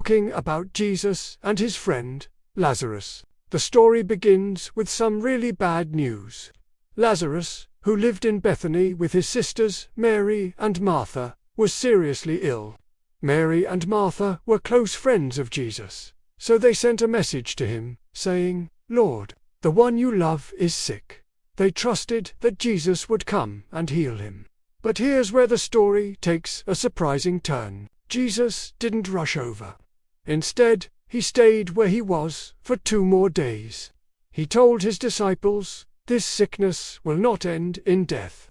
talking about Jesus and his friend, Lazarus. The story begins with some really bad news. Lazarus, who lived in Bethany with his sisters Mary and Martha, was seriously ill. Mary and Martha were close friends of Jesus, so they sent a message to him, saying, "Lord, the one you love is sick." They trusted that Jesus would come and heal him. But here's where the story takes a surprising turn. Jesus didn't rush over. Instead, he stayed where he was for 2 more days. He told his disciples, "This sickness will not end in death.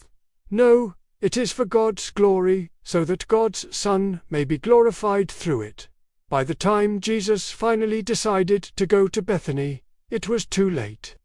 No, it is for God's glory, so that God's Son may be glorified through it." By the time Jesus finally decided to go to Bethany, it was too late.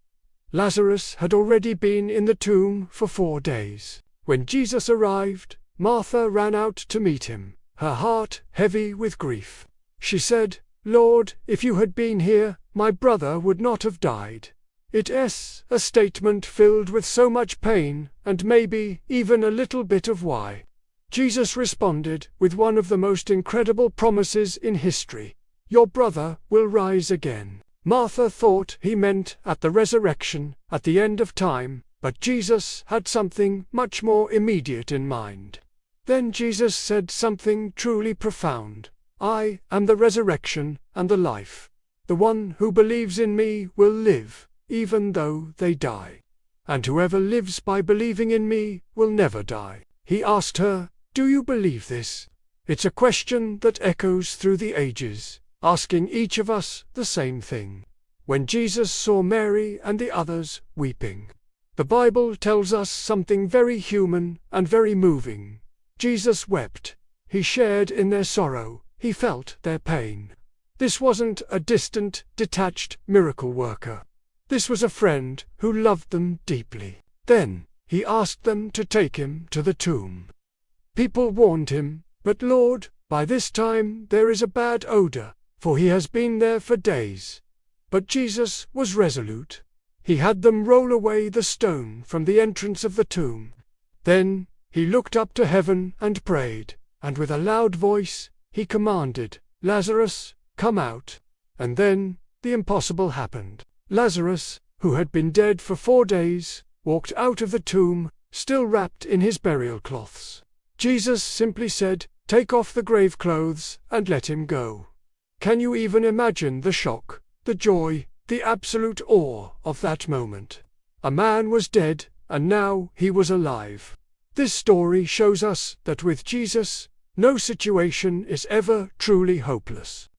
Lazarus had already been in the tomb for 4 days. When Jesus arrived, Martha ran out to meet him, her heart heavy with grief. She said, "Lord, if you had been here, my brother would not have died." It's a statement filled with so much pain, and maybe even a little bit of why. Jesus responded with one of the most incredible promises in history. "Your brother will rise again." Martha thought he meant at the resurrection, at the end of time, but Jesus had something much more immediate in mind. Then Jesus said something truly profound. "I am the resurrection and the life. The one who believes in me will live, even though they die. And whoever lives by believing in me will never die." He asked her, "Do you believe this?" It's a question that echoes through the ages, asking each of us the same thing. When Jesus saw Mary and the others weeping, the Bible tells us something very human and very moving. Jesus wept. He shared in their sorrow. He felt their pain. This wasn't a distant, detached miracle worker. This was a friend who loved them deeply. Then, he asked them to take him to the tomb. People warned him, "But Lord, by this time there is a bad odor, for he has been there for days." But Jesus was resolute. He had them roll away the stone from the entrance of the tomb. Then, he looked up to heaven and prayed, and with a loud voice, he commanded, "Lazarus, come out." And then, the impossible happened. Lazarus, who had been dead for 4 days, walked out of the tomb, still wrapped in his burial cloths. Jesus simply said, "Take off the grave clothes and let him go." Can you even imagine the shock, the joy, the absolute awe of that moment? A man was dead, and now he was alive. This story shows us that with Jesus, no situation is ever truly hopeless.